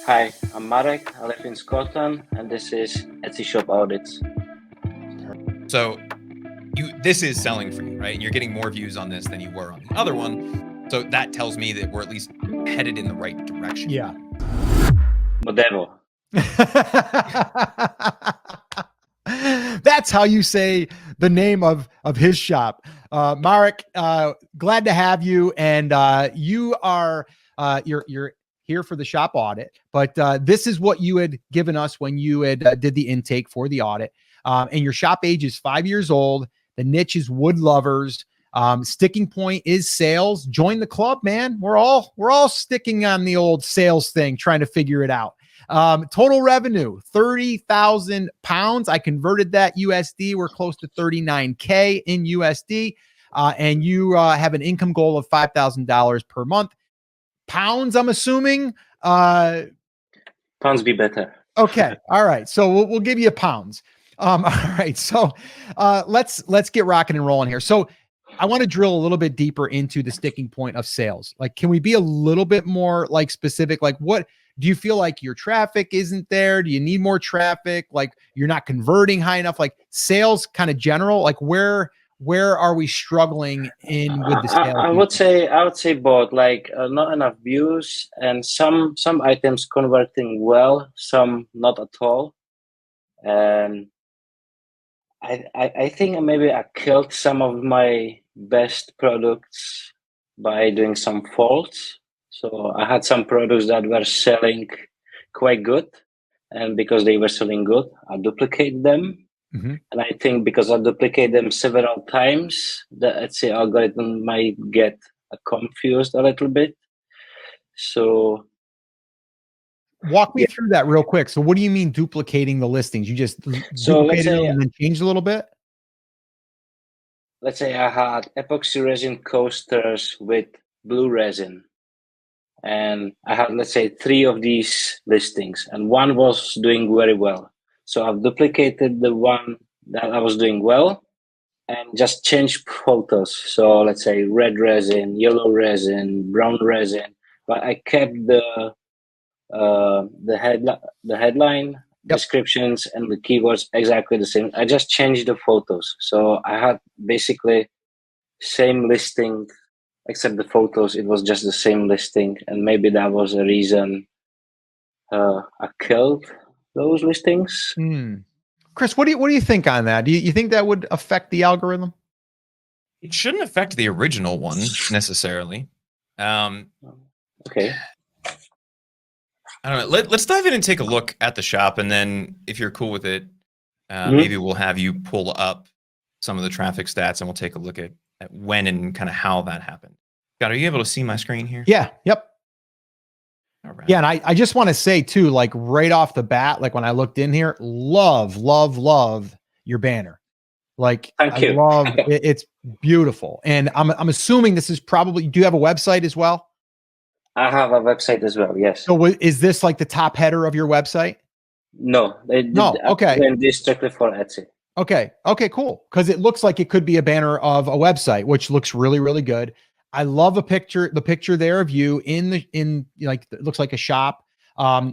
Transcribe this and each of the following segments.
Hi, I'm Marek. I live in Scotland, and this is Etsy Shop Audits. So this is selling for you, right? And you're getting more views on this than you were on the other one. So that tells me that we're at least headed in the right direction. Yeah. Modevo. That's how you say the name of his shop. Marek, glad to have you. And you are you're here for the shop audit, but this is what you had given us when you had did the intake for the audit. And your shop age is 5 years old. The niche is wood lovers. Sticking point is sales. Join the club, man. We're all sticking on the old sales thing, trying to figure it out. Total revenue, 30,000 pounds. I converted that USD. We're close to 39K in USD. And you have an income goal of $5,000 per month. Pounds, I'm assuming. Pounds be better. Okay. All right. So we'll give you pounds. All right. So let's get rocking and rolling here. So I want to drill a little bit deeper into the sticking point of sales. Like, can we be a little bit more like specific? Like, what do you feel like your traffic isn't there? Do you need more traffic? Like, you're not converting high enough? Like, sales kind of general, like where are we struggling in with the sales? I would say both, like not enough views and some items converting well, some not at all. And I think maybe I killed some of my best products by doing some faults. So I had some products that were selling quite good, and because they were selling good, I duplicate them. Mm-hmm. And I think because I duplicate them several times, the Etsy algorithm might get confused a little bit. So walk me through that real quick. So what do you mean duplicating the listings? You just duplicated them and then changed a little bit? Let's say I had epoxy resin coasters with blue resin. And I had, let's say, 3 of these listings, and one was doing very well. So I've duplicated the one that I was doing well and just changed photos. So let's say red resin, yellow resin, brown resin, but I kept the headline, descriptions, and the keywords exactly the same. I just changed the photos. So I had basically same listing, except the photos, it was just the same listing, and maybe that was a reason I killed those listings. Chris, what do you think on that? Do you think that would affect the algorithm? It shouldn't affect the original one necessarily. Okay. I don't know. Let's dive in and take a look at the shop, and then if you're cool with it, maybe we'll have you pull up some of the traffic stats, and we'll take a look at when and kind of how that happened. God, are you able to see my screen here? Yeah. Yep. All right. Yeah. And I just want to say too, like right off the bat, like when I looked in here, love your banner. Like, thank you. Love it. It's beautiful. And I'm assuming this is probably, do you have a website as well? I have a website as well. Yes. So is this like the top header of your website? No. Okay. And this strictly for Etsy. Okay, cool. Because it looks like it could be a banner of a website, which looks really, really good. I love the picture there of you in like, it looks like a shop.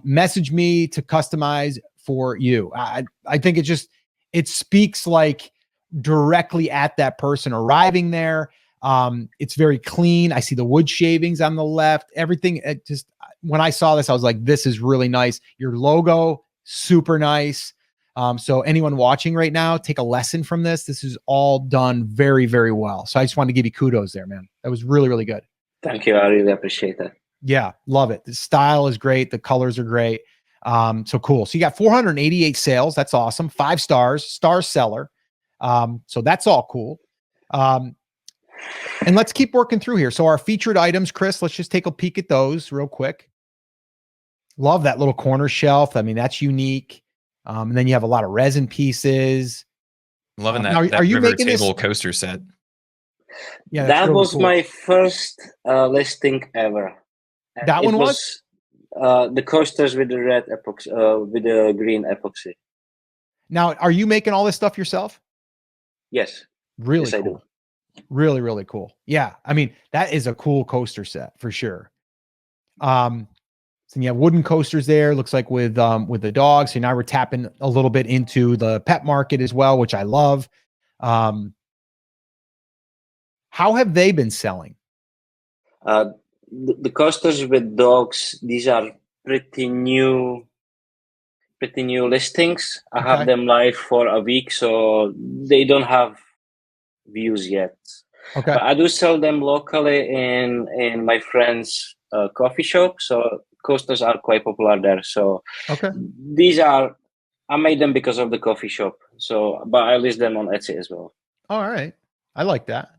Message me to customize for you. I think it speaks like directly at that person arriving there. It's very clean. I see the wood shavings on the left, everything. When I saw this, I was like, this is really nice. Your logo, super nice. So anyone watching right now, take a lesson from this. This is all done very, very well. So I just wanted to give you kudos there, man. That was really, really good. Thank you. I really appreciate that. Yeah, love it. The style is great. The colors are great. So cool. So you got 488 sales. That's awesome. 5 stars, star seller. So that's all cool. And let's keep working through here. So our featured items, Chris, let's just take a peek at those real quick. Love that little corner shelf. I mean, that's unique. And then you have a lot of resin pieces. Loving that are you river making table this coaster set? Yeah, that really was cool. my first listing ever. And that one was the coasters with the red epoxy, with the green epoxy. Now, are you making all this stuff yourself? Yes. Really yes, cool. Really, really cool. Yeah. I mean, that is a cool coaster set for sure. So you have wooden coasters there, looks like with the dogs. So now we're tapping a little bit into the pet market as well, which I love. How have they been selling? The coasters with dogs, these are pretty new listings. I have them live for a week, so they don't have views yet. Okay. But I do sell them locally in my friend's coffee shop. So coasters are quite popular there. So these are, I made them because of the coffee shop. So, but I list them on Etsy as well. All right. I like that.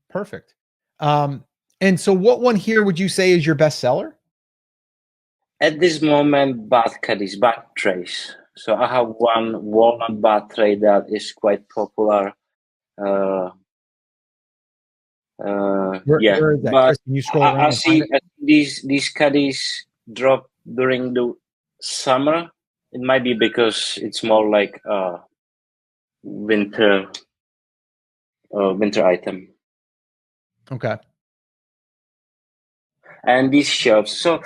Perfect. And so what one here would you say is your best seller? At this moment, bath caddies, bath trays. So I have one walnut bath tray that is quite popular. Where is that? But Chris, can you scroll around? I see these caddies drop during the summer. It might be because it's more like winter item. Okay. And these shelves. So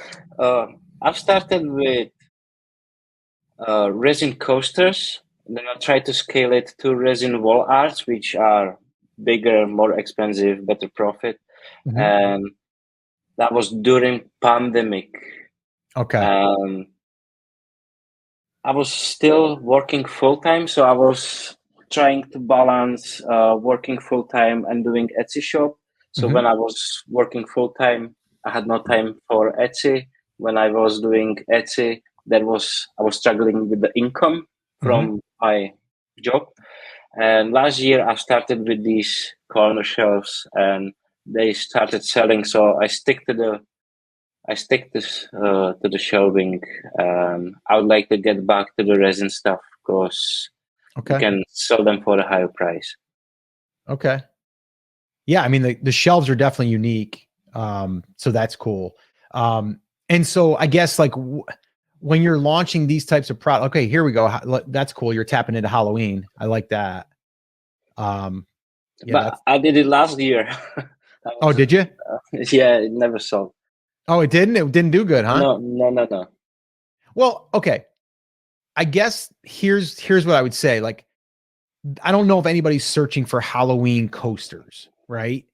I've started with resin coasters. Then I try to scale it to resin wall arts, which are bigger, more expensive, better profit. And that was during pandemic. Okay. I was still working full-time, so I was trying to balance working full-time and doing Etsy shop. So when I was working full-time, I had no time for Etsy. When I was doing Etsy, I was struggling with the income from my job. And last year I started with these corner shelves and they started selling. So I stick to the shelving. I would like to get back to the resin stuff because you can sell them for a higher price. Okay. Yeah, I mean the shelves are definitely unique. So that's cool. And so I guess like when you're launching these types of products, okay, here we go. That's cool. You're tapping into Halloween. I like that. But I did it last year. Oh, did you? Yeah, it never sold. Oh, it didn't? It didn't do good, huh? No. Well, okay. I guess here's what I would say. Like, I don't know if anybody's searching for Halloween coasters, right?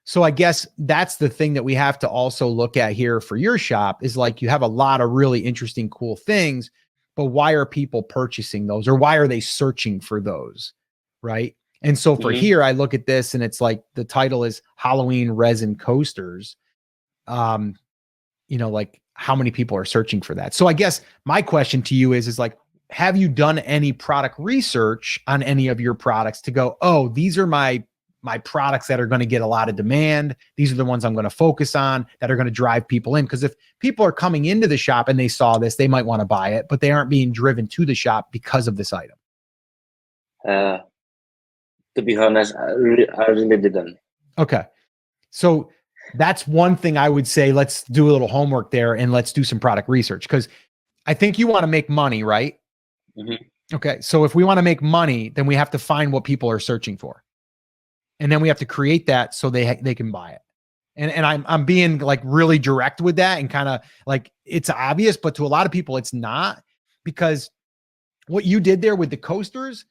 So I guess that's the thing that we have to also look at here for your shop is like you have a lot of really interesting, cool things, but why are people purchasing those or why are they searching for those? Right. And so for here, I look at this and it's like the title is Halloween resin coasters. Like how many people are searching for that? So I guess my question to you is like, have you done any product research on any of your products to go, oh, these are my products that are going to get a lot of demand. These are the ones I'm going to focus on that are going to drive people in. Because if people are coming into the shop and they saw this, they might want to buy it, but they aren't being driven to the shop because of this item. To be honest, I really didn't. Okay. So that's one thing I would say, let's do a little homework there and let's do some product research because I think you want to make money, right? Okay. So if we want to make money, then we have to find what people are searching for. And then we have to create that so they can buy it. And I'm being like really direct with that and kind of like it's obvious, but to a lot of people it's not, because what you did there with the coasters,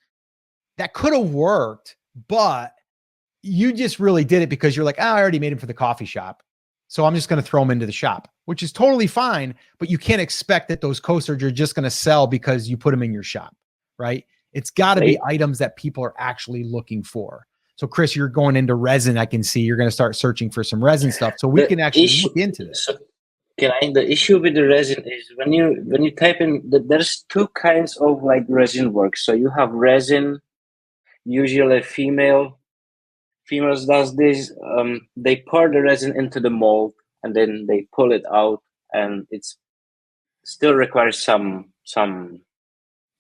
that could have worked, but you just really did it because you're like, I already made them for the coffee shop, so I'm just going to throw them into the shop, which is totally fine. But you can't expect that those coasters are just going to sell because you put them in your shop, right? It's got to be items that people are actually looking for. So, Chris, you're going into resin. I can see you're going to start searching for some resin stuff, so we can actually look into this. So the issue with the resin is when you type in, there's two kinds of like resin work. So you have resin, usually females does this. They pour the resin into the mold and then they pull it out, and it's still requires some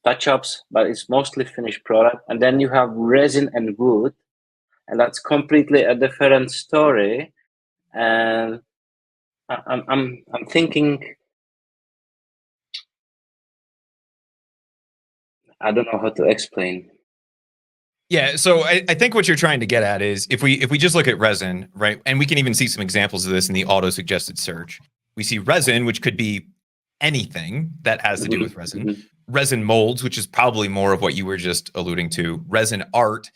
touch-ups, but it's mostly finished product. And then you have resin and wood, and that's completely a different story. And I'm thinking, I don't know how to explain. Yeah, so I think what you're trying to get at is if we just look at resin, right, and we can even see some examples of this in the auto suggested search. We see resin, which could be anything that has to do with resin. Mm-hmm. Resin molds, which is probably more of what you were just alluding to. Resin art,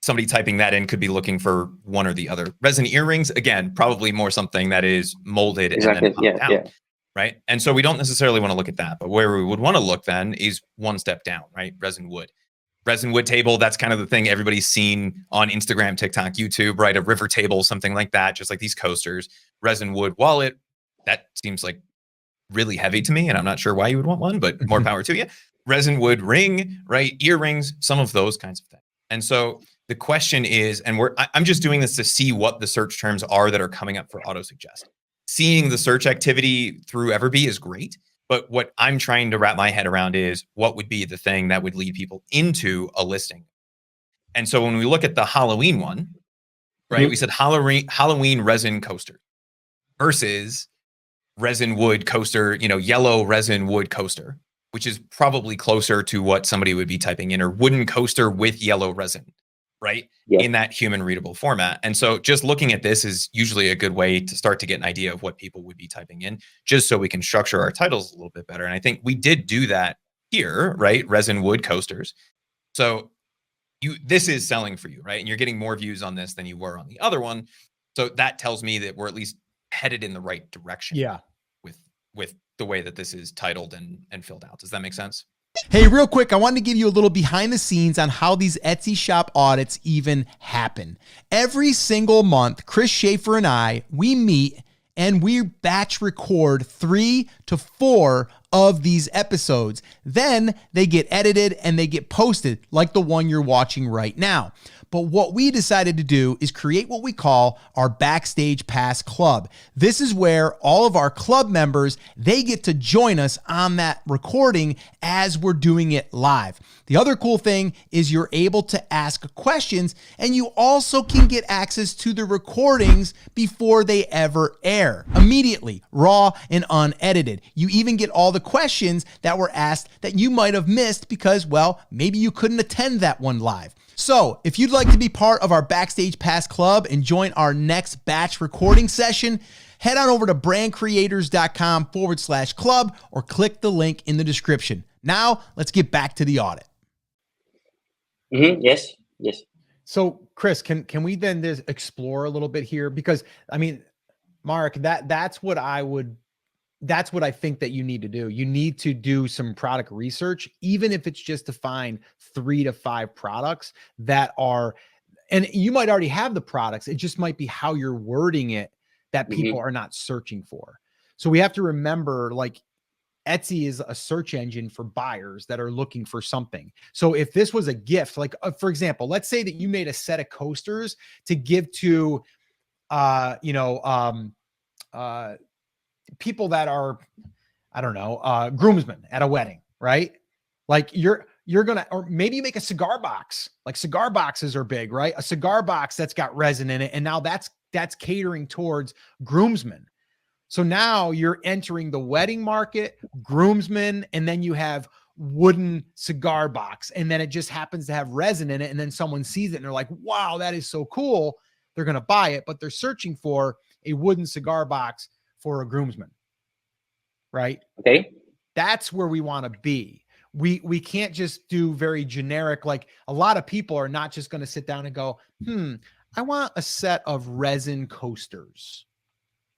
somebody typing that in could be looking for one or the other. Resin earrings, again, probably more something that is molded Exactly. and then popped out, right? And so we don't necessarily want to look at that, but where we would want to look then is one step down, right? Resin wood. Resin wood table, that's kind of the thing everybody's seen on Instagram, TikTok, YouTube, right? A river table, something like that, just like these coasters. Resin wood wallet, that seems like really heavy to me, and I'm not sure why you would want one, but more power to you. Resin wood ring, right? Earrings, some of those kinds of things. And so the question is, and I'm just doing this to see what the search terms are that are coming up for auto suggest. Seeing the search activity through Everbee is great, but what I'm trying to wrap my head around is what would be the thing that would lead people into a listing. And so when we look at the Halloween one, right, we said Halloween resin coaster versus resin wood coaster, yellow resin wood coaster, which is probably closer to what somebody would be typing in, or wooden coaster with yellow resin, right? Yeah. In that human readable format. And so just looking at this is usually a good way to start to get an idea of what people would be typing in, just so we can structure our titles a little bit better. And I think we did do that here, right? Resin wood coasters. So this is selling for you, right? And you're getting more views on this than you were on the other one. So that tells me that we're at least headed in the right direction. Yeah. With the way that this is titled and filled out. Does that make sense? Hey, real quick, I wanted to give you a little behind the scenes on how these Etsy shop audits even happen. Every single month, Chris Schaefer and I, we meet and we batch record 3 to 4 of these episodes. Then they get edited and they get posted like the one you're watching right now. But what we decided to do is create what we call our Backstage Pass Club. This is where all of our club members, they get to join us on that recording as we're doing it live. The other cool thing is you're able to ask questions, and you also can get access to the recordings before they ever air, immediately, raw and unedited. You even get all the questions that were asked that you might have missed because, well, maybe you couldn't attend that one live. So if you'd like to be part of our Backstage Pass Club and join our next batch recording session, head on over to brandcreators.com/club or click the link in the description. Now let's get back to the audit. Yes. So Chris, can we then just explore a little bit here? Because I mean, Mark, that's what I think that you need to do. You need to do some product research, even if it's just to find 3 to 5 products that are, and you might already have the products. It just might be how you're wording it that people are not searching for. So we have to remember, like, Etsy is a search engine for buyers that are looking for something. So if this was a gift, like for example, let's say that you made a set of coasters to give to, people that are, I don't know, groomsmen at a wedding, right? Like you're gonna, or maybe you make a cigar box. Like cigar boxes are big, right? A cigar box that's got resin in it, and now that's catering towards groomsmen. So now you're entering the wedding market, groomsmen, and then you have wooden cigar box, and then it just happens to have resin in it, and then someone sees it and they're like, wow, that is so cool. They're gonna buy it, but they're searching for a wooden cigar box for a groomsman, right? Okay. That's where we want to be. We can't just do very generic, like a lot of people are not just going to sit down and go, I want a set of resin coasters,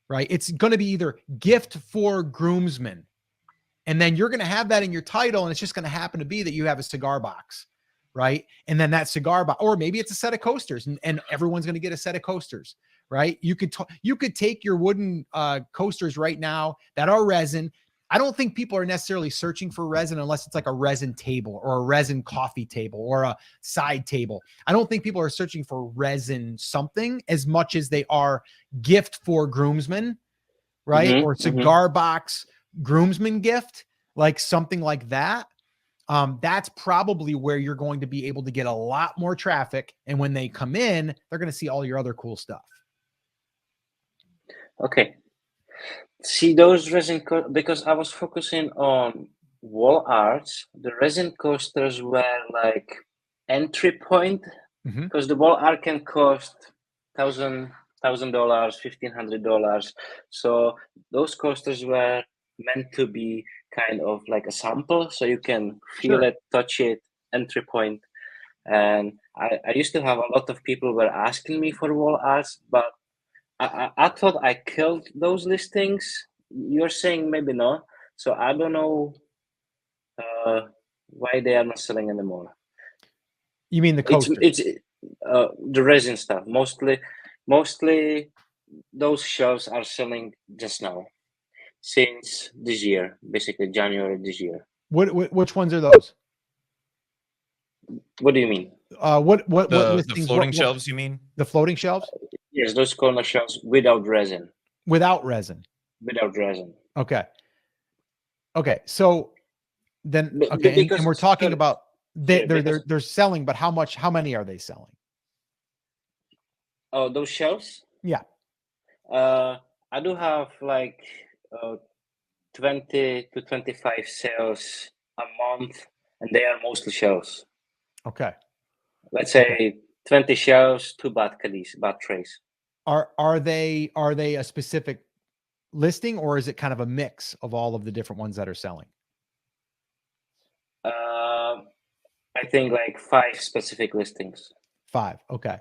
right? It's going to be either gift for groomsmen, and then you're going to have that in your title, and it's just going to happen to be that you have a cigar box, right? And then that cigar box, or maybe it's a set of coasters, and everyone's going to get a set of coasters, right? You could take your wooden coasters right now that are resin. I don't think people are necessarily searching for resin unless it's like a resin table or a resin coffee table or a side table. I don't think people are searching for resin something as much as they are gift for groomsmen, right? Or cigar box groomsman gift, like something like that. That's probably where you're going to be able to get a lot more traffic. And when they come in, they're going to see all your other cool stuff. Okay. See those resin because I was focusing on wall arts. The resin coasters were like entry point because the wall art can cost $1,000, $1,500. So those coasters were meant to be kind of like a sample, so you can feel Sure. it, touch it, entry point. And I used to have a lot of people were asking me for wall arts, but I thought I killed those listings. You're saying maybe not, so I don't know why they are not selling anymore. You mean the coaster? It's the resin stuff. Mostly those shelves are selling just now, since this year, basically January this year. Which ones are those? What do you mean? What The listings? floating shelves, you mean? The floating shelves Yes, those corner shelves without resin. without resin. Without resin. Okay. Okay. So then, Be- okay, because and we're talking sorry, about because they're selling, but how many are they selling? oh, those shelves. Yeah. I do have like 20 to 25 sales a month, and they are mostly shelves. Okay. Let's say 20 shelves, 2 bat trays. Are they a specific listing, or is it kind of a mix of all of the different ones that are selling? I think like 5 specific listings. 5. Okay.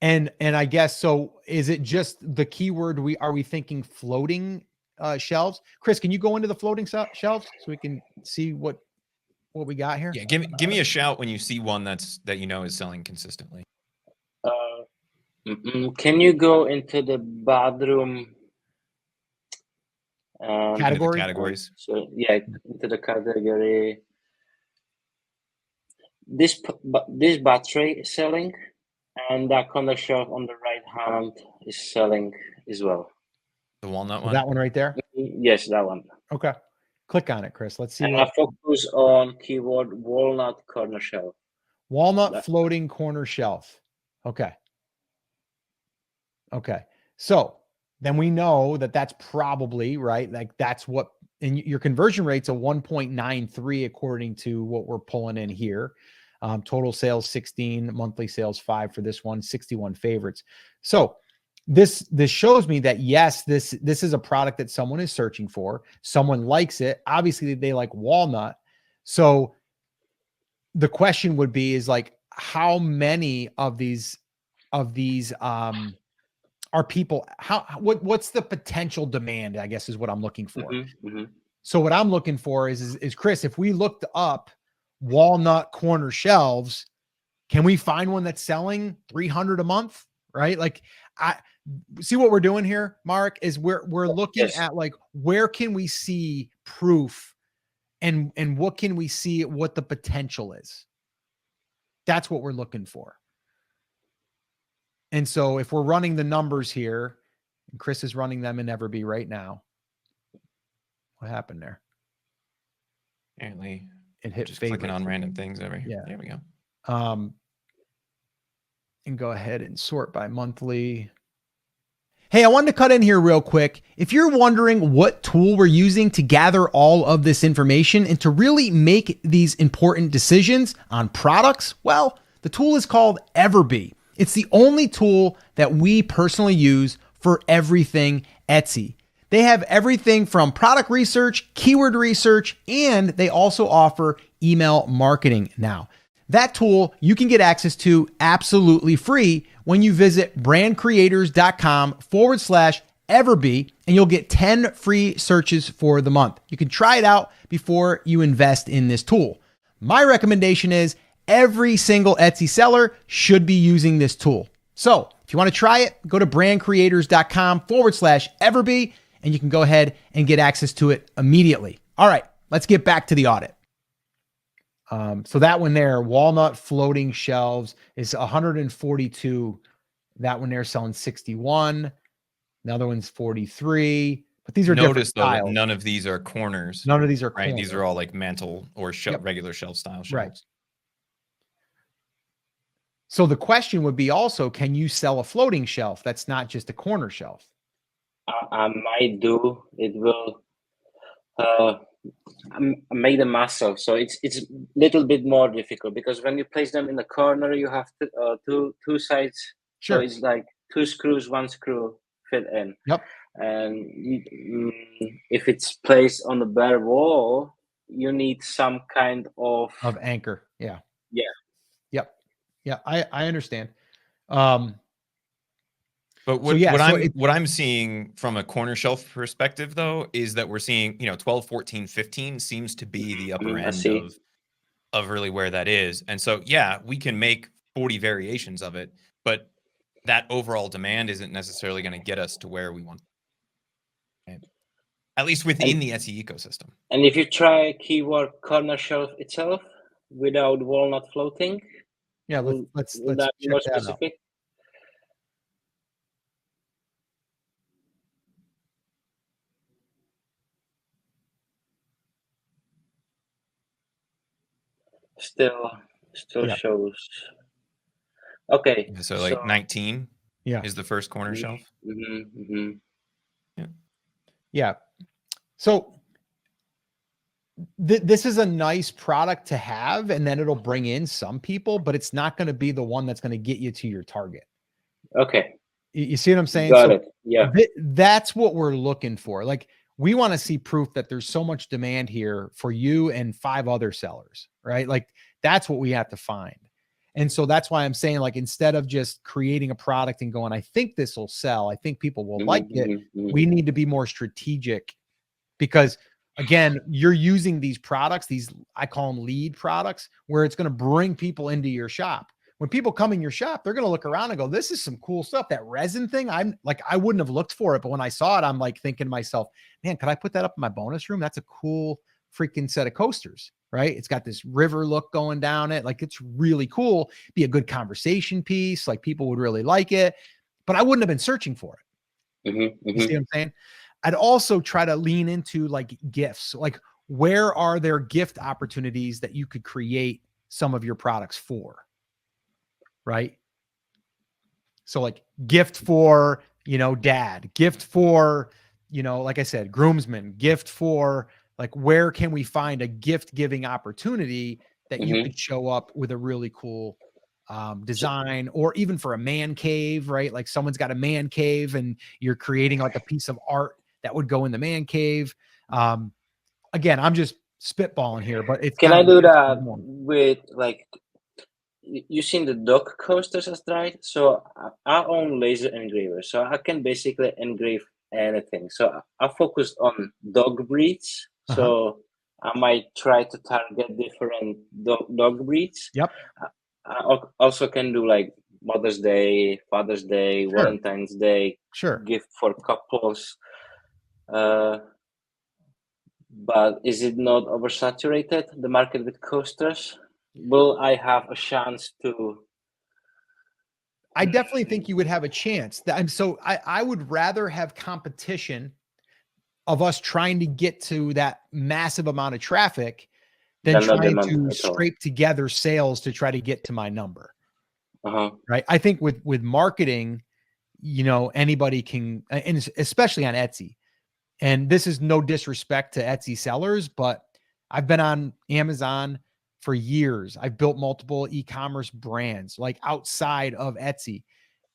And I guess so. Is it just the keyword? Are we thinking floating shelves? Chris, can you go into the floating shelves so we can see what we got here? Yeah, give me a shout when you see one that you know is selling consistently. Can you go into the bathroom Category? Categories. So yeah, into the category. This battery is selling, and that corner shelf on the right hand is selling as well. The walnut one? That one right there? Yes, that one. Okay. Click on it, Chris. Let's see And what I focus on keyword walnut corner shelf. walnut floating corner shelf. Okay. Okay. So then we know that that's probably right. Like that's what, and your conversion rate's a 1.93 according to what we're pulling in here. Total sales 16, monthly sales 5 for this one, 61 favorites. So this shows me that yes, this is a product that someone is searching for. Someone likes it. Obviously, they like walnut. So the question would be is like, how many of these are people, what's the potential demand, I guess is what I'm looking for. So what I'm looking for is Chris, if we looked up walnut corner shelves, can we find one that's selling 300 a month? Right? Like I see what we're doing here, Mark, is we're looking at like, where can we see proof and what can we see what the potential is? That's what we're looking for. And so if we're running the numbers here, and Chris is running them in Everbee right now. What happened there? Apparently, it hit just favorite. clicking on random things over here. Yeah. There we go. And go ahead and sort by monthly. Hey, I wanted to cut in here real quick. If you're wondering what tool we're using to gather all of this information and to really make these important decisions on products, well, the tool is called Everbee. It's the only tool that we personally use for everything Etsy. They have everything from product research, keyword research, and they also offer email marketing now. That tool you can get access to absolutely free when you visit brandcreators.com/Everbee, and you'll get 10 free searches for the month. You can try it out before you invest in this tool. My recommendation is every single Etsy seller should be using this tool. So if you want to try it, go to brandcreators.com/Everbee, and you can go ahead and get access to it immediately. All right, let's get back to the audit. So that one there, walnut floating shelves, is 142. That one there selling 61. The other one's 43. But these are Notice though different that styles. none of these are corners. None of these are right. corners. These are all like mantle or regular shelf style shelves. Right. So the question would be also, can you sell a floating shelf that's not just a corner shelf? I might do. It will make them massive, so it's a little bit more difficult because when you place them in the corner, you have two sides. Sure. So it's like 2 screws, 1 screw fit in. Yep. And if it's placed on a bare wall, you need some kind of anchor. Yeah. yeah. Yep. Yeah. I understand. But what yeah, what I'm seeing from a corner shelf perspective though is that we're seeing, 12, 14, 15 seems to be the upper I end see. of really where that is. And so yeah, we can make 40 variations of it, but that overall demand isn't necessarily going to get us to where we want. Right? At least within the Etsy ecosystem. And if you try keyword corner shelf itself without walnut floating, yeah, let's that be check more that out. specific? Still Yeah. shows. Okay. So like 19 Yeah. is the first corner shelf. Yeah. Yeah. So this is a nice product to have, and then it'll bring in some people, but it's not going to be the one that's going to get you to your target. Okay. You see what I'm saying? Got it. Yeah. That's what we're looking for. Like, we want to see proof that there's so much demand here for you and 5 other sellers, right? Like, that's what we have to find. And so that's why I'm saying, like, instead of just creating a product and going, I think this will sell, I think people will like it, we need to be more strategic, because again, you're using these products, I call them lead products, where it's going to bring people into your shop. When people come in your shop, they're going to look around and go, this is some cool stuff. That resin thing, I'm like, I wouldn't have looked for it, but when I saw it, I'm like thinking to myself, man, could I put that up in my bonus room? That's a cool freaking set of coasters, right? It's got this river look going down it. Like, it's really cool. Be a good conversation piece. Like, people would really like it, but I wouldn't have been searching for it. You see what I'm saying? I'd also try to lean into like gifts. Like, where are there gift opportunities that you could create some of your products for? Right. So like gift for, dad, gift for, like I said, groomsmen, gift for, like, where can we find a gift giving opportunity that you could show up with a really cool design, or even for a man cave, right? Like, someone's got a man cave and you're creating like a piece of art that would go in the man cave. Again, I'm just spitballing here, but it's Can kind I of do that with, like, you seen the dog coasters, right? So I own laser engravers, so I can basically engrave anything. So I focused on dog breeds. So I might try to target different dog breeds. Yep. I also can do like Mother's Day, Father's Day, Sure. Valentine's Day, gift for couples. But is it not oversaturated, the market with coasters? Will I have a chance to? I definitely think you would have a chance. I would rather have competition of us trying to get to that massive amount of traffic than trying to scrape together sales to try to get to my number. Right. I think with marketing, anybody can, and especially on Etsy, and this is no disrespect to Etsy sellers, but I've been on Amazon for years. I've built multiple e-commerce brands like outside of Etsy.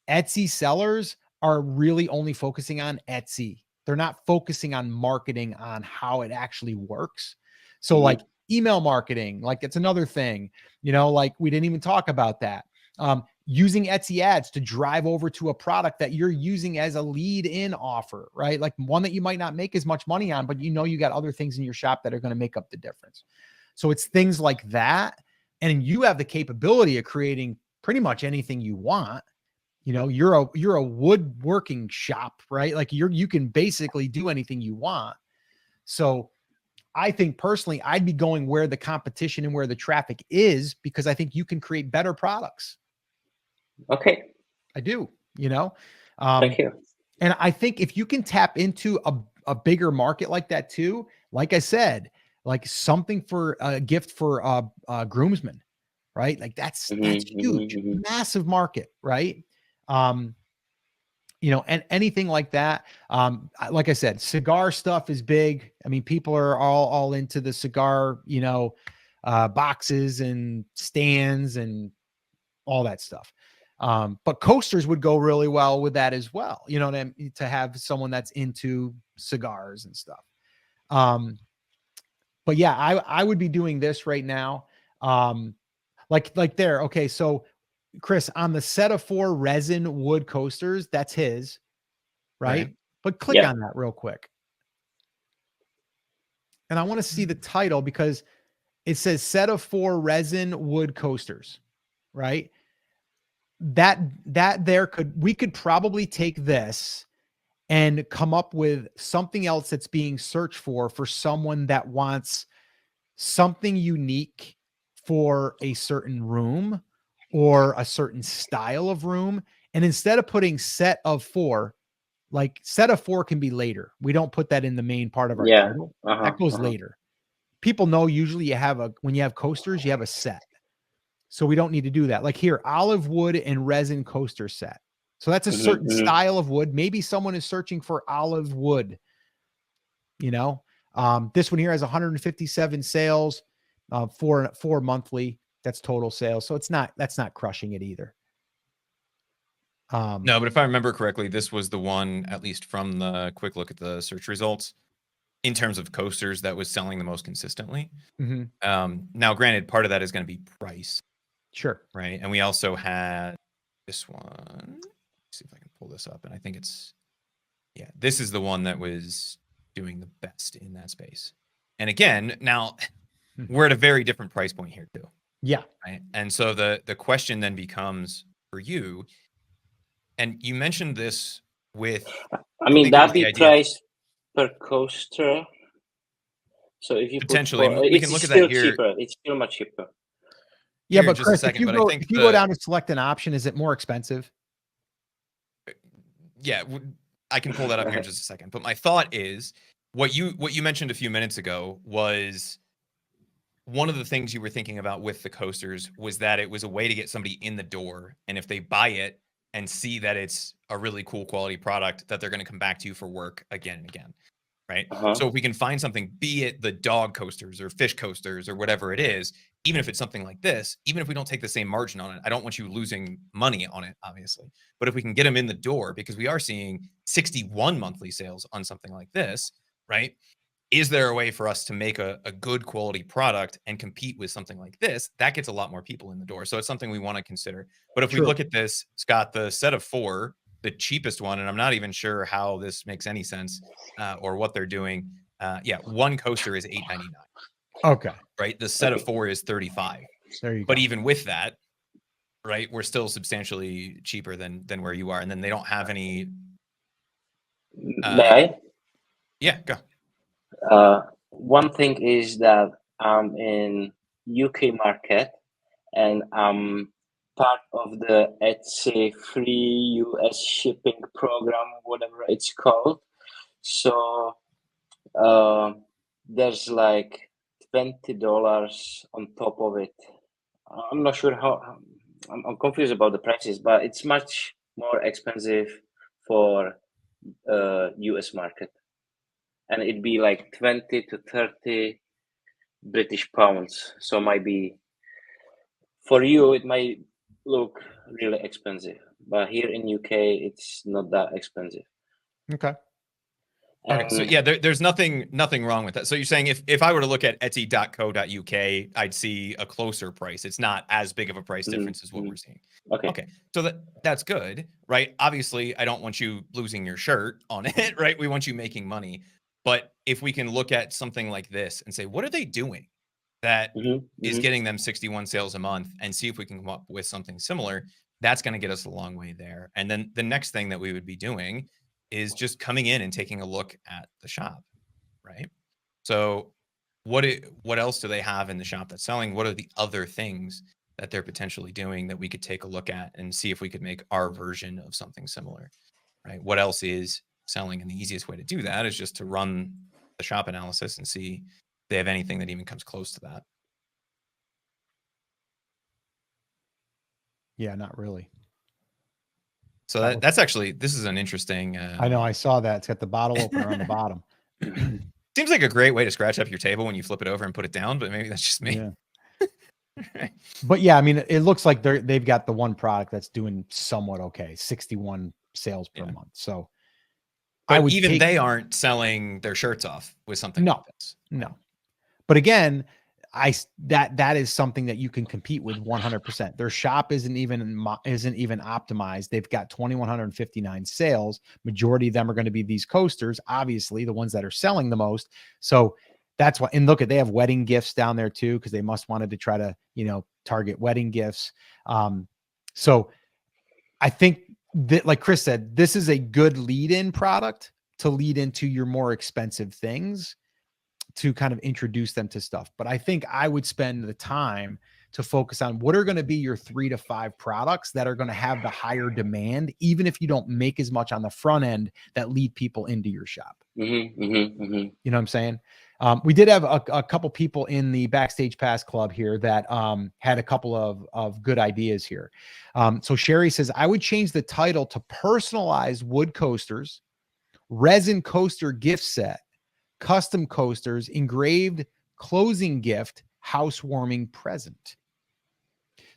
Etsy sellers are really only focusing on Etsy. They're not focusing on marketing, on how it actually works. So like email marketing, like, it's another thing, like, we didn't even talk about that. Using Etsy ads to drive over to a product that you're using as a lead in offer, right? Like, one that you might not make as much money on, but you got other things in your shop that are going to make up the difference. So it's things like that. And you have the capability of creating pretty much anything you want. You're a woodworking shop, right? Like, you can basically do anything you want. So I think personally, I'd be going where the competition and where the traffic is, because I think you can create better products. Okay. I do, Thank you. And I think if you can tap into a bigger market like that too, like I said, like something for a gift for groomsmen, right? Like, that's huge, massive market, right? And anything like that. Like I said, cigar stuff is big. I mean, people are all into the cigar, boxes and stands and all that stuff. But coasters would go really well with that as well. You know what I mean? To have someone that's into cigars and stuff. But yeah, I would be doing this right now. Like there. Okay. So Chris, on the set of 4 resin wood coasters, that's his, right? But click on that real quick. And I want to see the title because it says set of 4 resin wood coasters, right? We could probably take this and come up with something else that's being searched for someone that wants something unique for a certain room or a certain style of room. And instead of putting set of 4, like set of 4 can be later. We don't put that in the main part of our title. That goes later. People know usually when you have coasters, you have a set. So we don't need to do that. Like here, olive wood and resin coaster set. So that's a certain style of wood. Maybe someone is searching for olive wood. You know, this one here has 157 sales, for monthly. That's total sales. So that's not crushing it either. No, but if I remember correctly, this was the one, at least from the quick look at the search results, in terms of coasters, that was selling the most consistently. Now, granted, part of that is going to be price. Sure. Right. And we also had this one. Let's see if I can pull this up. And I think this is the one that was doing the best in that space. And again, now we're at a very different price point here too. Yeah. Right. And so the question then becomes for you, and you mentioned this with, I mean, that'd be price per coaster. So if you potentially, we can look at that here. Cheaper. It's still much cheaper. Yeah, but Chris, if you go down to select an option, is it more expensive? Yeah, I can pull that up here in just a second. But my thought is what you mentioned a few minutes ago was one of the things you were thinking about with the coasters was that it was a way to get somebody in the door. And if they buy it and see that it's a really cool quality product, that they're going to come back to you for work again and again. Right. So if we can find something, be it the dog coasters or fish coasters or whatever it is, even if it's something like this, even if we don't take the same margin on it, I don't want you losing money on it, obviously. But if we can get them in the door, because we are seeing 61 monthly sales on something like this, right? Is there a way for us to make a good quality product and compete with something like this? That gets a lot more people in the door. So it's something we want to consider. But if we look at this, Scott, the set of 4, the cheapest one, and I'm not even sure how this makes any sense or what they're doing. One coaster is $8.99. Okay. Right. The set of 4 is $35. There you go. But even with that, right, we're still substantially cheaper than where you are. And then they don't have any. May I? Yeah, go. One thing is that I'm in UK market and I'm part of the Etsy free US shipping program, whatever it's called. So there's like $20 on top of it. I'm not sure how. I'm confused about the prices, but it's much more expensive for US market, and it'd be like 20 to 30 British pounds. So might be for you, it might look really expensive, but here in UK, it's not that expensive. Okay. Okay, so yeah, there's nothing wrong with that. So you're saying if I were to look at etsy.co.uk, I'd see a closer price. It's not as big of a price difference as what we're seeing. Okay. So that's good, right? Obviously, I don't want you losing your shirt on it, right? We want you making money. But if we can look at something like this and say, what are they doing that is getting them 61 sales a month, and see if we can come up with something similar, that's going to get us a long way there. And then the next thing that we would be doing is just coming in and taking a look at the shop, right? So what else do they have in the shop that's selling? What are the other things that they're potentially doing that we could take a look at and see if we could make our version of something similar, right? What else is selling? And the easiest way to do that is just to run the shop analysis and see if they have anything that even comes close to that. Yeah, not really. So that's actually, this is an interesting. I know, I saw that. It's got the bottle opener on the bottom. Seems like a great way to scratch up your table when you flip it over and put it down, but maybe that's just me. Yeah. But yeah, I mean, it looks like they've got the one product that's doing somewhat okay, 61 sales per month. So I But would even they aren't selling their shirts off with something like this. No. But again, that is something that you can compete with 100%. Their shop isn't even optimized. They've got 2,159 sales. Majority of them are going to be these coasters, obviously the ones that are selling the most. So that's why. And look at, they have wedding gifts down there too, because they must wanted to try to target wedding gifts. So I think that, like Chris said, this is a good lead-in product to lead into your more expensive things, to kind of introduce them to stuff. But I think I would spend the time to focus on what are going to be your 3 to 5 products that are going to have the higher demand, even if you don't make as much on the front end, that lead people into your shop. You know what I'm saying? We did have a couple people in the Backstage Pass Club here that had a couple of good ideas here. So Sherry says, I would change the title to Personalized Wood Coasters, Resin Coaster Gift Set, Custom Coasters, Engraved Closing Gift, Housewarming Present.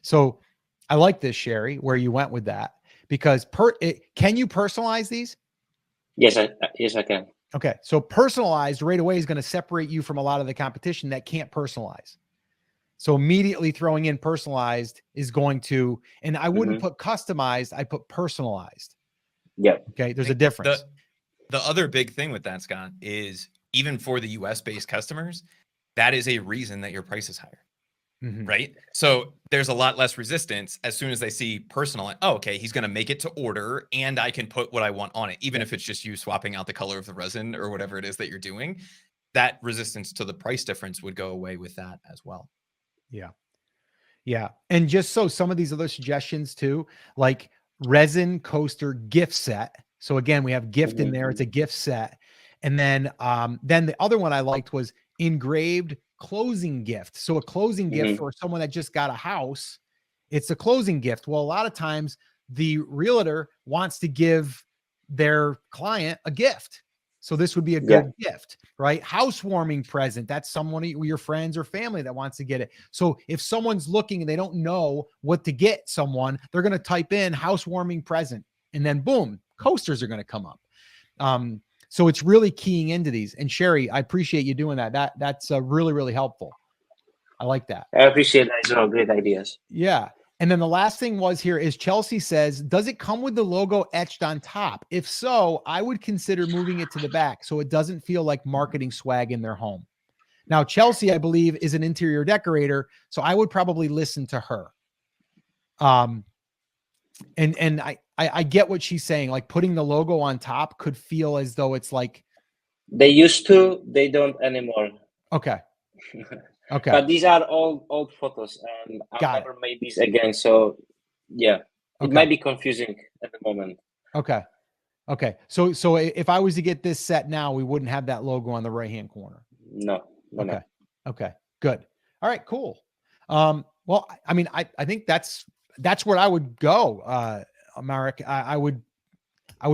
So I like this, Sherry, where you went with that, because can you personalize these? Yes, I can. Okay. So personalized right away is going to separate you from a lot of the competition that can't personalize. So immediately throwing in personalized is going to, and I wouldn't put customized, I put personalized. Yeah. Okay. There's a difference. The other big thing with that, Scott, is even for the US based customers, that is a reason that your price is higher. Right? So there's a lot less resistance as soon as they see personal. Oh, okay, he's going to make it to order and I can put what I want on it, even if it's just you swapping out the color of the resin or whatever it is that you're doing. That resistance to the price difference would go away with that as well. Yeah. Yeah. And just so some of these other suggestions too, like resin coaster gift set. So again, we have gift in there. It's a gift set. And then the other one I liked was engraved closing gift. So a closing gift for someone that just got a house, it's a closing gift. Well, a lot of times the realtor wants to give their client a gift. So this would be a good gift, right? Housewarming present. That's someone, your friends or family, that wants to get it. So if someone's looking and they don't know what to get someone, they're going to type in housewarming present, and then boom, coasters are going to come up. So it's really keying into these. And Sherry, I appreciate you doing that. That's really, really helpful. I like that. I appreciate that as well. Great ideas. Yeah. And then the last thing was here is Chelsea says, does it come with the logo etched on top? If so, I would consider moving it to the back so it doesn't feel like marketing swag in their home. Now, Chelsea, I believe, is an interior decorator, so I would probably listen to her. And I get what she's saying. Like putting the logo on top could feel as though it's like they used to, they don't anymore. Okay. Okay. But these are all old photos, and I'll never make these again. So yeah, it might be confusing at the moment. Okay. Okay. So if I was to get this set now, we wouldn't have that logo on the right-hand corner. No. Okay. No. Okay. Good. All right, cool. Well, I mean, I think that's where I would go. Marek, I would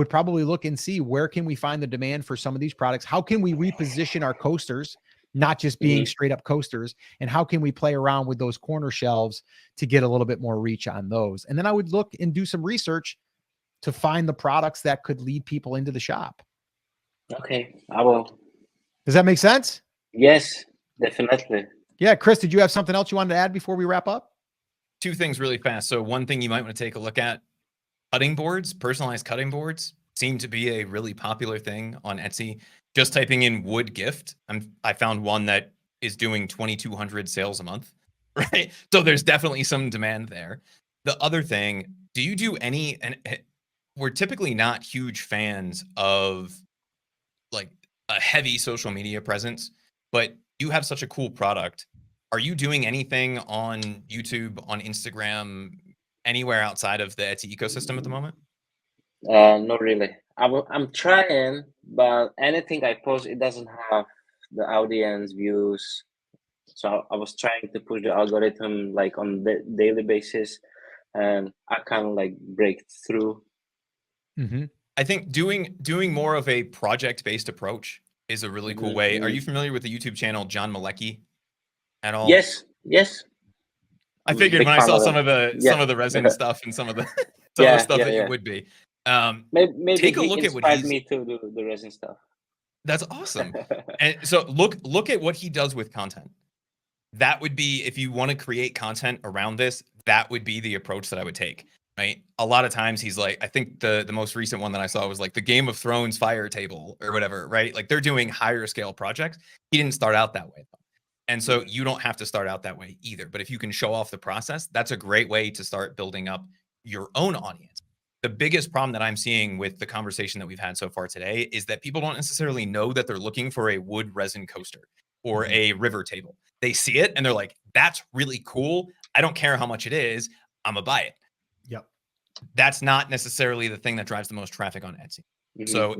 probably look and see where can we find the demand for some of these products. How can we reposition our coasters, not just being straight up coasters, and how can we play around with those corner shelves to get a little bit more reach on those? And then I would look and do some research to find the products that could lead people into the shop. Okay, I will. Does that make sense? Yes, definitely. Yeah. Chris, did you have something else you wanted to add before we wrap up? Two things really fast. So one thing you might want to take a look at, cutting boards, personalized cutting boards seem to be a really popular thing on Etsy. Just typing in wood gift, I found one that is doing 2,200 sales a month, right? So there's definitely some demand there. The other thing, do you do any, and we're typically not huge fans of like a heavy social media presence, but you have such a cool product. Are you doing anything on YouTube, on Instagram, anywhere outside of the Etsy ecosystem at the moment? Not really. I'm trying, but anything I post, it doesn't have the audience views. So I was trying to push the algorithm like on the daily basis, and I kind of like break through. I think doing more of a project-based approach is a really cool way. Are you familiar with the YouTube channel John Malecki at all? Yes. I figured big when I fan saw of some him. of the Yeah. resin stuff and some of the Yeah, stuff yeah, that you yeah. would be. Maybe Take a he look at what inspired he's. me to do the resin stuff. That's awesome. And so look at what he does with content. That would be, if you want to create content around this, that would be the approach that I would take. Right. A lot of times he's like, I think the most recent one that I saw was like the Game of Thrones fire table or whatever. Right. Like they're doing higher scale projects. He didn't start out that way though. And so you don't have to start out that way either. But if you can show off the process, that's a great way to start building up your own audience. The biggest problem that I'm seeing with the conversation that we've had so far today is that people don't necessarily know that they're looking for a wood resin coaster or a river table. They see it and they're like, that's really cool. I don't care how much it is. I'm going to buy it. Yep. That's not necessarily the thing that drives the most traffic on Etsy. So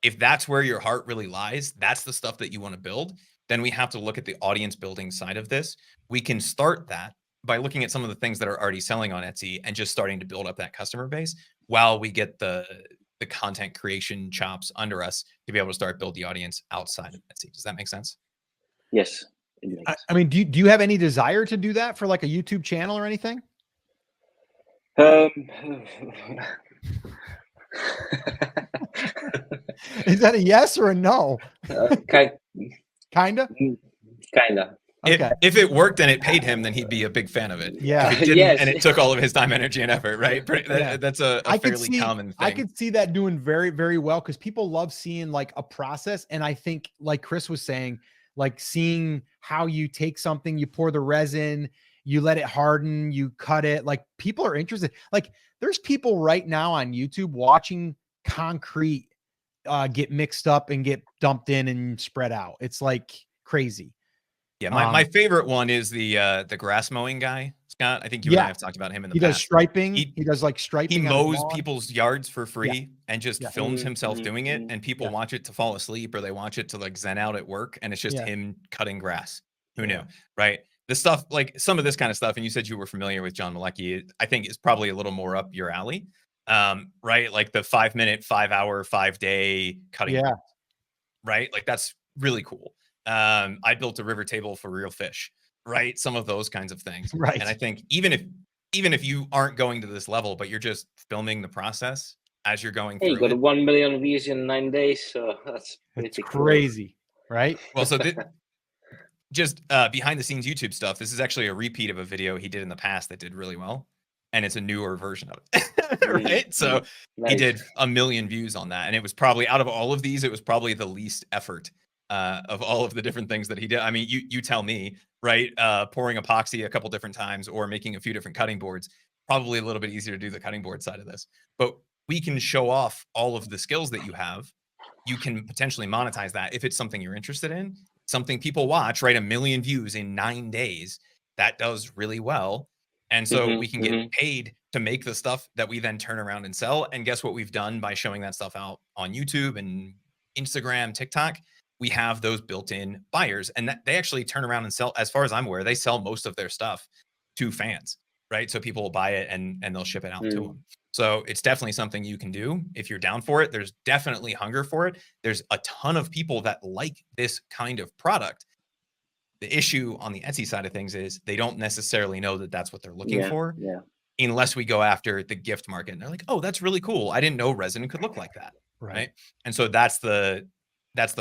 if that's where your heart really lies, that's the stuff that you want to build, then we have to look at the audience building side of this. We can start that by looking at some of the things that are already selling on Etsy and just starting to build up that customer base while we get the content creation chops under us to be able to start build the audience outside of Etsy. Does that make sense? Yes. I mean, do you have any desire to do that for like a YouTube channel or anything? Is that a yes or a no? Kinda. Kinda. Okay. If it worked and it paid him, then he'd be a big fan of it. Yeah. If it didn't, and it took all of his time, energy, and effort, right? That's a fairly common thing. I could see that doing very, very well because people love seeing like a process. And I think, like Chris was saying, like seeing how you take something, you pour the resin, you let it harden, you cut it. Like people are interested. Like there's people right now on YouTube watching concrete get mixed up and get dumped in and spread out. It's like crazy. Yeah, my favorite one is the grass mowing guy, Scott. I think you and I have talked about him in the past. He does striping. He does like striping. He mows people's yards for free and just films himself doing it, and people watch it to fall asleep or they watch it to like zen out at work, and it's just him cutting grass. Who knew, right? The stuff, like some of this kind of stuff, and you said you were familiar with John Malecki, I think is probably a little more up your alley, right? Like the 5 minute, 5 hour, 5 day cutting, right? Like that's really cool. I built a river table for real fish, right? Some of those kinds of things. Right. And I think even if you aren't going to this level, but you're just filming the process as you're going through you got 1 million views in 9 days. So that's crazy, right? Well, so just behind the scenes YouTube stuff, this is actually a repeat of a video he did in the past that did really well. And it's a newer version of it, right? So he did 1 million views on that. And it was probably, out of all of these, it was probably the least effort of all of the different things that he did. I mean, you tell me, right? Pouring epoxy a couple different times or making a few different cutting boards, probably a little bit easier to do the cutting board side of this. But we can show off all of the skills that you have. You can potentially monetize that if it's something you're interested in, something people watch, right? 1 million views in 9 days. That does really well. And so we can get paid to make the stuff that we then turn around and sell. And guess what we've done by showing that stuff out on YouTube and Instagram, TikTok? We have those built-in buyers, and that they actually turn around and sell. As far as I'm aware, they sell most of their stuff to fans, right? So people will buy it and they'll ship it out to them. So it's definitely something you can do if you're down for it. There's definitely hunger for it. There's a ton of people that like this kind of product. The issue on the Etsy side of things is they don't necessarily know that that's what they're looking for unless we go after the gift market. And they're like, oh, that's really cool. I didn't know resin could look like that. Right. And so that's the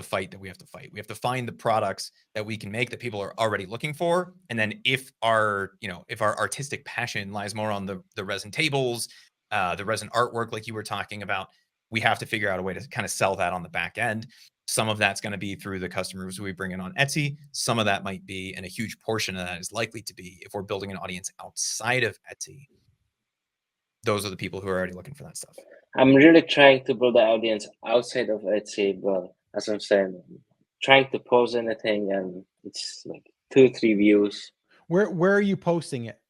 fight that we have to fight. We have to find the products that we can make that people are already looking for. And then if our artistic passion lies more on the resin tables, the resin artwork, like you were talking about, we have to figure out a way to kind of sell that on the back end. Some of that's going to be through the customers we bring in on Etsy. Some of that might be, and a huge portion of that is likely to be, if we're building an audience outside of Etsy, those are the people who are already looking for that stuff. I'm really trying to build the audience outside of Etsy, but as I'm saying, trying to post anything and it's like 2-3 views. Where are you posting it?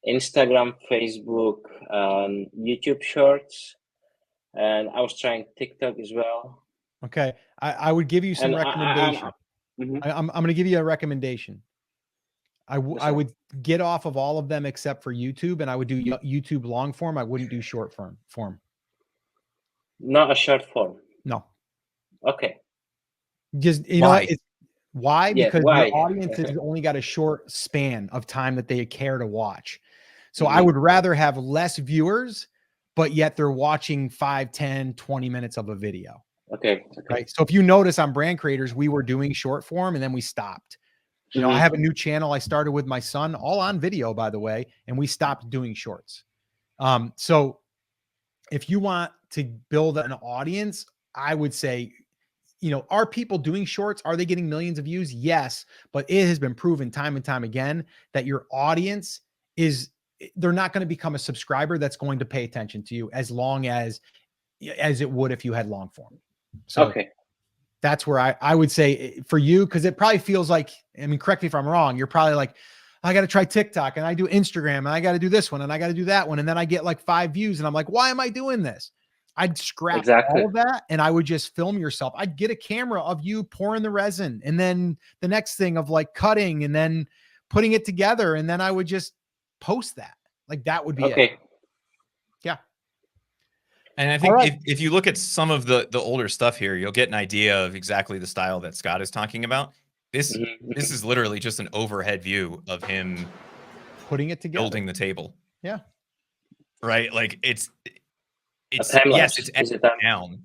Instagram, Facebook, YouTube Shorts, and I was trying TikTok as well. Okay, I would give you some recommendation. I'm going to give you a recommendation. I would get off of all of them except for YouTube, and I would do YouTube long form. I wouldn't do short form. Not a short form. No. Okay. Just know, Why? Yeah, Because why? your audience has only got a short span of time that they care to watch. So I Mhm. would rather have less viewers, but yet they're watching 5, 10, 20 minutes of a video. Okay. Right. So if you notice on Brand Creators, we were doing short form and then we stopped. You know, I have a new channel I started with my son, all on video, by the way, and we stopped doing shorts. So if you want to build an audience, I would say, you know, are people doing shorts? Are they getting millions of views? Yes, but it has been proven time and time again that your audience is, they're not going to become a subscriber that's going to pay attention to you as long as it would if you had long form. So Okay. that's where I would say for you, because it probably feels like, I mean, correct me if I'm wrong, you're probably like, I got to try TikTok and I do Instagram and I got to do this one and I got to do that one. And then I get like 5 views and I'm like, why am I doing this? I'd scrap Exactly. all of that and I would just film yourself. I'd get a camera of you pouring the resin and then the next thing of like cutting and then putting it together. And then I would just post that. Like that would be it. Okay. Yeah. And I think if you look at some of the older stuff here, you'll get an idea of exactly the style that Scott is talking about. This is literally just an overhead view of him putting it together, building the table. Yeah. Right. Like it's yes, it's down.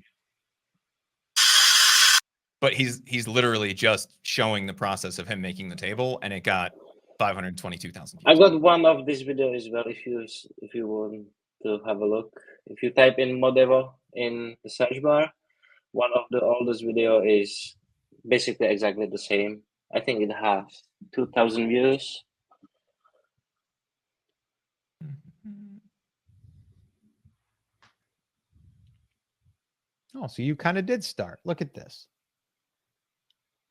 But he's literally just showing the process of him making the table, and it got 522,000 views. I got one of this video as well. If you want to have a look, if you type in Modevo in the search bar, one of the oldest video is basically exactly the same. I think it has 2,000 views. Oh, so you kind of did start. Look at this.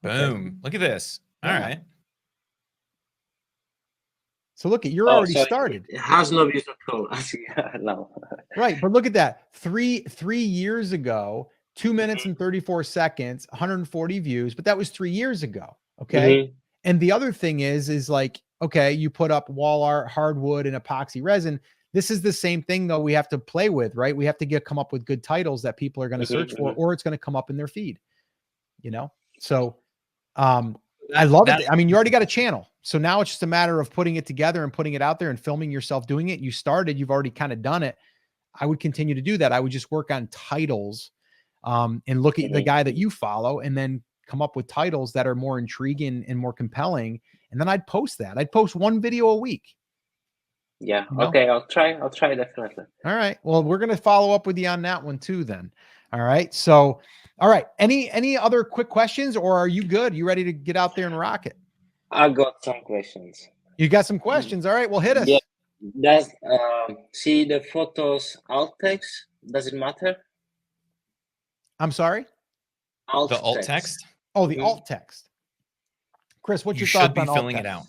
Boom. Okay. Look at this. All right. So look at, you're already started. It has no views at all. No. Right. But look at that. Three years ago, 2 minutes and 34 seconds, 140 views, but that was 3 years ago. Okay. And the other thing is like, okay, you put up wall art, hardwood, and epoxy resin. This is the same thing though we have to play with, right? We have to come up with good titles that people are going to search for, or it's going to come up in their feed, you know? So I love it. I mean, you already got a channel. So now it's just a matter of putting it together and putting it out there and filming yourself doing it. You started, you've already kind of done it. I would continue to do that. I would just work on titles and look at the guy that you follow and then come up with titles that are more intriguing and more compelling. And then I'd post that. I'd post 1 video a week. Yeah. You know? Okay. I'll try definitely. All right. Well, we're going to follow up with you on that one too, then. All right. So, all right. Any other quick questions, or are you good? You ready to get out there and rock it? I got some questions. You got some questions. All right. Well, hit us. Yeah. Does see the photos alt text? Does it matter? I'm sorry. The alt text. Oh, the alt text. Chris, what's your thought on alt text? You should be filling it out.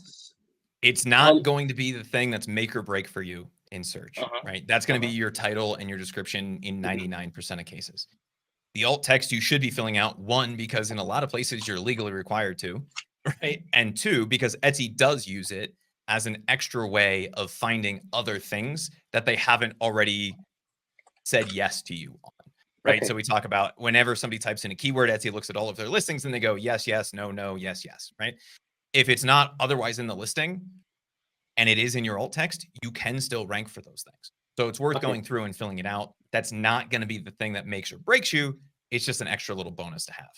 It's not going to be the thing that's make or break for you in search, right? That's going to be your title and your description in 99% of cases. The alt text you should be filling out, 1, because in a lot of places you're legally required to, right? And 2, because Etsy does use it as an extra way of finding other things that they haven't already said yes to you on, right? So we talk about whenever somebody types in a keyword, Etsy looks at all of their listings and they go, yes, yes, no, no, yes, yes, right? If it's not otherwise in the listing and it is in your alt text, you can still rank for those things. So it's worth going through and filling it out. That's not going to be the thing that makes or breaks you. It's just an extra little bonus to have.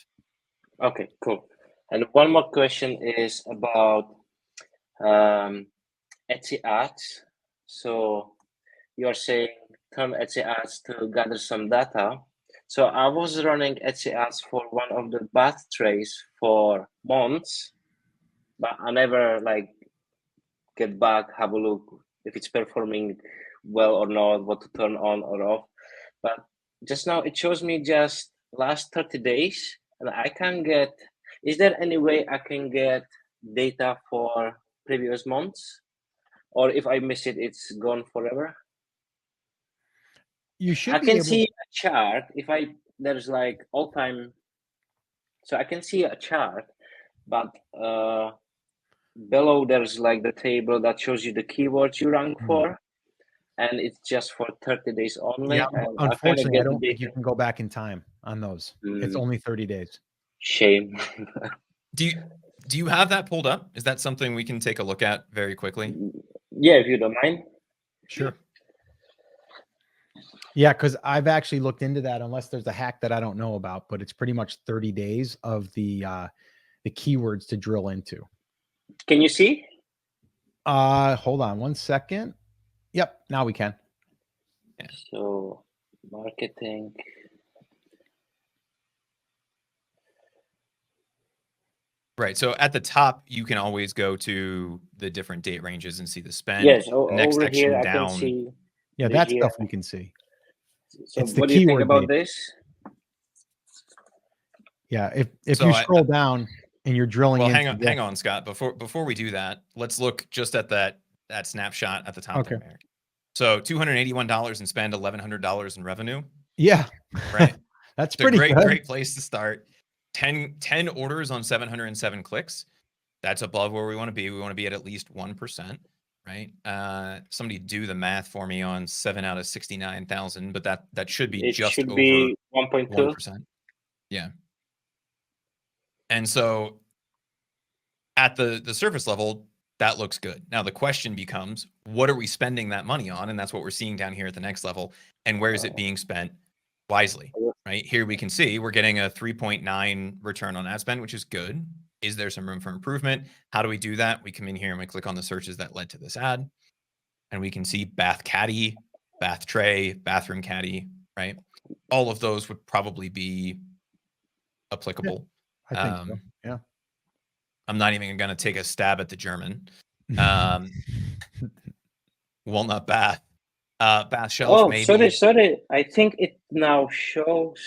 Okay, cool. And one more question is about Etsy ads. So you're saying turn Etsy ads to gather some data. So I was running Etsy ads for one of the bath trays for months, but I never like get back, have a look if it's performing well or not, what to turn on or off. But just now it shows me just last 30 days, and I can get, is there any way I can get data for previous months? Or if I miss it, it's gone forever? You should I can see a chart if there's like all time. So I can see a chart, but below there's like the table that shows you the keywords you rank for, and it's just for 30 days only. Yeah, unfortunately, I don't think you can go back in time on those. It's only 30 days. Shame. Do you have that pulled up? Is that something we can take a look at very quickly? Yeah, if you don't mind. Sure. Yeah, because I've actually looked into that, unless there's a hack that I don't know about, but it's pretty much 30 days of the keywords to drill into. Can you see? Hold on one second. Yep, now we can. Yeah. So marketing. Right. So at the top, you can always go to the different date ranges and see the spend. Yes, The next over section here I down. can see. Yeah, the that year. stuff we can see. So It's the what do you think keyword about data. this? Yeah, if So you scroll down and you're drilling well, into hang on, Scott. Before we do that, let's look just at that snapshot at the top there, Eric. So $281 in spend, $1,100 in revenue. Yeah. Right. That's it's pretty a good. great place to start. 10 orders on 707 clicks. That's above where we want to be. We want to be at least 1%, right? Somebody do the math for me on 7 out of 69,000, but that should be just over 1.2. 1%. Yeah. And so at the surface level, that looks good. Now the question becomes, what are we spending that money on? And that's what we're seeing down here at the next level. And where is it being spent wisely? Right here, we can see we're getting a 3.9 return on ad spend, which is good. Is there some room for improvement? How do we do that? We come in here and we click on the searches that led to this ad, and we can see bath caddy, bath tray, bathroom caddy, right? All of those would probably be applicable. I think so. Yeah. I'm not even going to take a stab at the German. Walnut bath. Bath shelf, oh, maybe. Sorry. I think it now shows.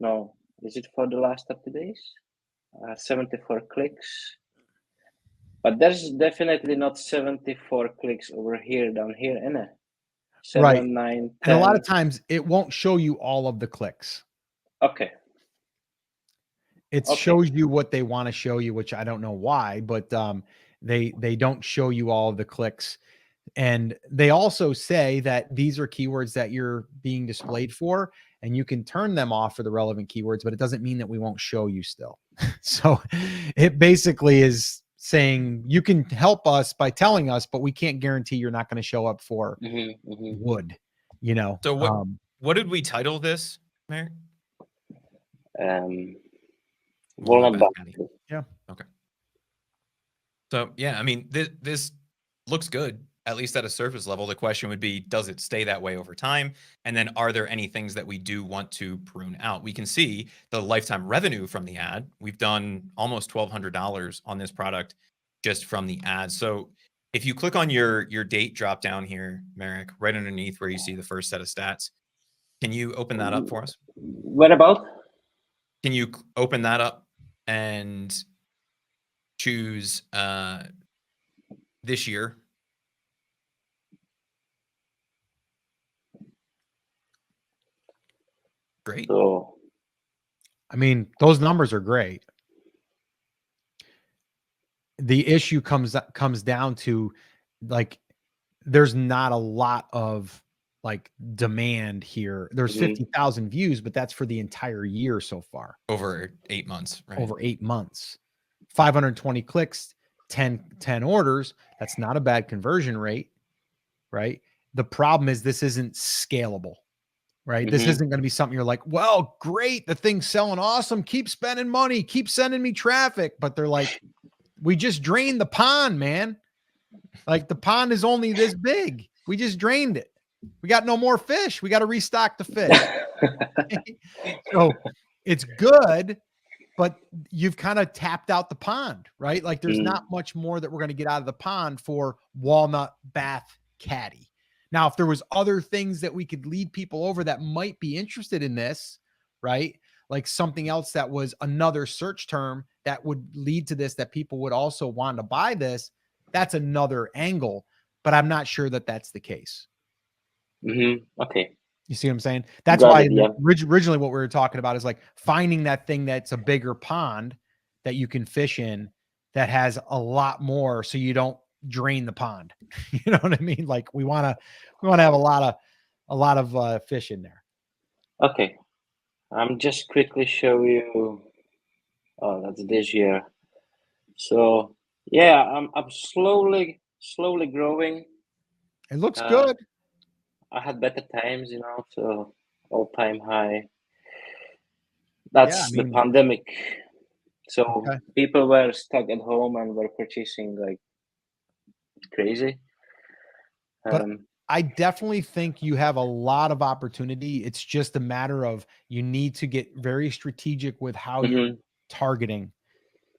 No, is it for the last 30 days? 74 clicks. But there's definitely not 74 clicks over here, down here, in it. 7, right. 9, 10. And a lot of times it won't show you all of the clicks. Okay. It shows you what they want to show you, which I don't know why, but they don't show you all of the clicks. And they also say that these are keywords that you're being displayed for, and you can turn them off for the relevant keywords, but it doesn't mean that we won't show you still. So it basically is saying you can help us by telling us, but we can't guarantee you're not going to show up for wood, you know. So what did we title this, Mary? Walnut bath. Yeah. Okay. So yeah, I mean, this looks good, at least at a surface level. The question would be, does it stay that way over time? And then are there any things that we do want to prune out? We can see the lifetime revenue from the ad. We've done almost $1,200 on this product just from the ad. So if you click on your date drop down here, Merrick, right underneath where you see the first set of stats, can you open that up for us? What about? Can you open that up and choose this year? Great. So, I mean, those numbers are great. The issue comes down to, like, there's not a lot of like demand here. There's 50,000 views, but that's for the entire year so far. Over 8 months, right? Over 8 months. 520 clicks, 10 orders. That's not a bad conversion rate, right? The problem is this isn't scalable, right? This isn't going to be something you're like, well, great, the thing's selling awesome. Keep spending money, keep sending me traffic. But they're like, we just drained the pond, man. Like, the pond is only this big. We just drained it. We got no more fish. We got to restock the fish. So it's good, but you've kind of tapped out the pond, right? Like, there's not much more that we're going to get out of the pond for walnut bath caddy. Now, if there was other things that we could lead people over that might be interested in this, right? Like something else that was another search term that would lead to this, that people would also want to buy this, that's another angle, but I'm not sure that that's the case. Okay. You see what I'm saying? That's why originally what we were talking about is like finding that thing that's a bigger pond that you can fish in that has a lot more, so you don't drain the pond. You know what I mean? Like, we want to have a lot of fish in there. Okay. I'm just quickly show you. Oh, that's this year. So yeah, I'm slowly growing. It looks Uh, good. I had better times, so all-time high. Yeah, I That's the mean, pandemic. So okay. people were stuck at home and were purchasing like crazy. But Um, I definitely think you have a lot of opportunity. It's just a matter of you need to get very strategic with how you're mhm. targeting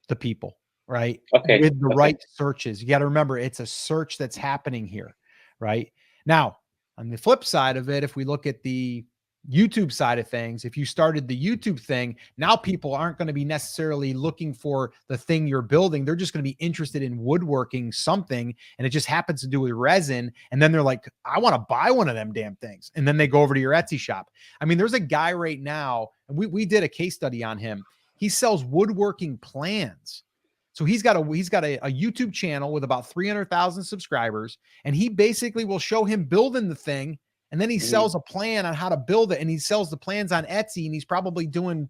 the people, right? Okay, With the right okay. searches. You got to remember it's a search that's happening here, right? Now, on the flip side of it, if we look at the YouTube side of things, if you started the YouTube thing, now people aren't going to be necessarily looking for the thing you're building. They're just going to be interested in woodworking something, and it just happens to do with resin. And then they're like, I want to buy one of them damn things. And then they go over to your Etsy shop. I mean, there's a guy right now, and we did a case study on him. He sells woodworking plans. So he's got a YouTube channel with about 300,000 subscribers, and he basically will show him building the thing, and then he Mhm. sells a plan on how to build it, and he sells the plans on Etsy, and he's probably doing,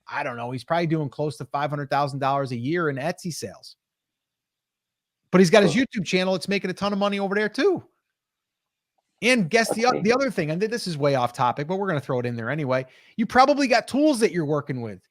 I don't know, he's probably doing close to $500,000 a year in Etsy sales. But he's got his Cool. YouTube channel; it's making a ton of money over there too. And guess Okay. the other thing, and this is way off topic, but we're going to throw it in there anyway. You probably got tools that you're working with.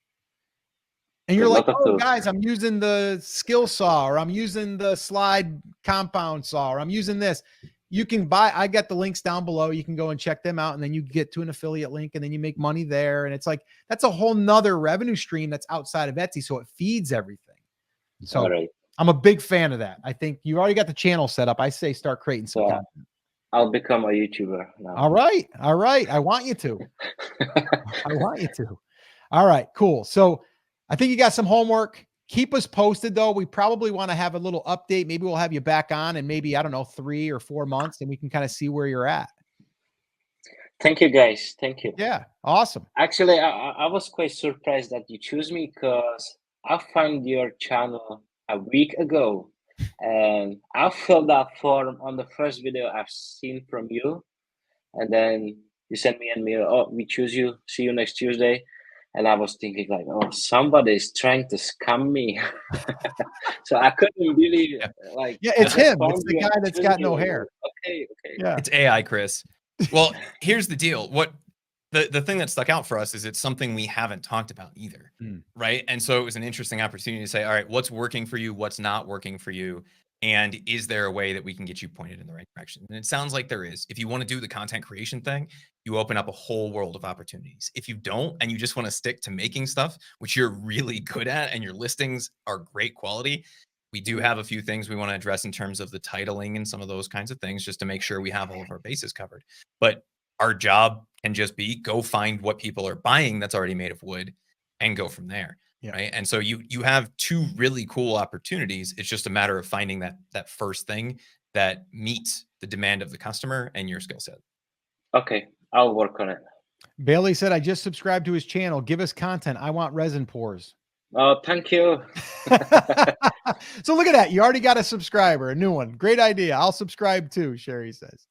And A you're like, lot of oh, tools. guys, I'm using the skill saw, or I'm using the slide compound saw, or I'm using this. You can buy, I got the links down below. You can go and check them out. And then you get to an affiliate link and then you make money there. And it's like, that's a whole nother revenue stream that's outside of Etsy. So it feeds everything. All So right. I'm a big fan of that. I think you already got the channel set up. I say start creating some So content. I'll become a YouTuber now. All right. All right. I want you to. I want you to. All right, cool. So I think you got some homework. Keep us posted, though. We probably want to have a little update. Maybe we'll have you back on in maybe, I don't know, 3 or 4 months, and we can kind of see where you're at. Thank you, guys. Thank you. Yeah, awesome. Actually, I was quite surprised that you choose me because I found your channel a week ago, and I filled that form on the first video I've seen from you, and then you sent me an email. Oh, we choose you. See you next Tuesday. And I was thinking like, oh, somebody is trying to scam me. So I couldn't really Yeah. like. Yeah, I it's just him. found It's the you and guy that's choose got you. no And hair. okay, okay. Yeah. It's AI, Chris. Well, here's the deal. What the thing that stuck out for us is it's something we haven't talked about either, right? And so it was an interesting opportunity to say, all right, what's working for you? What's not working for you? And is there a way that we can get you pointed in the right direction? And it sounds like there is. If you want to do the content creation thing, you open up a whole world of opportunities. If you don't, and you just want to stick to making stuff, which you're really good at, and your listings are great quality, we do have a few things we want to address in terms of the titling and some of those kinds of things, just to make sure we have all of our bases covered. But our job can just be go find what people are buying that's already made of wood and go from there. Yeah. Right. And so you have two really cool opportunities. It's just a matter of finding that first thing that meets the demand of the customer and your skill set. Okay, I'll work on it. Bailey said, I just subscribed to his channel. Give us content. I want resin pours. Oh, thank you. So look at that. You already got a subscriber, a new one. Great idea. I'll subscribe too, Sherry says.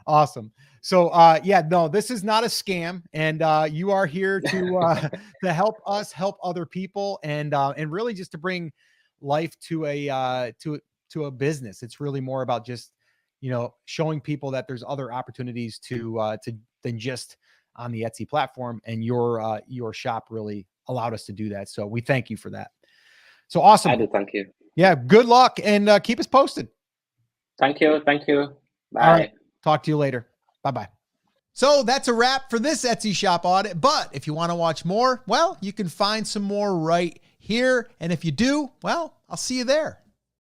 Awesome. So yeah, no, this is not a scam. And you are here to help us help other people and really just to bring life to a business. It's really more about just, showing people that there's other opportunities to than just on the Etsy platform, and your shop really allowed us to do that. So we thank you for that. So awesome. I do. Thank you. Yeah. Good luck and keep us posted. Thank you. Thank you. Bye. All right. Talk to you later. Bye-bye. So that's a wrap for this Etsy shop audit. But if you want to watch more, well, you can find some more right here. And if you do, well, I'll see you there.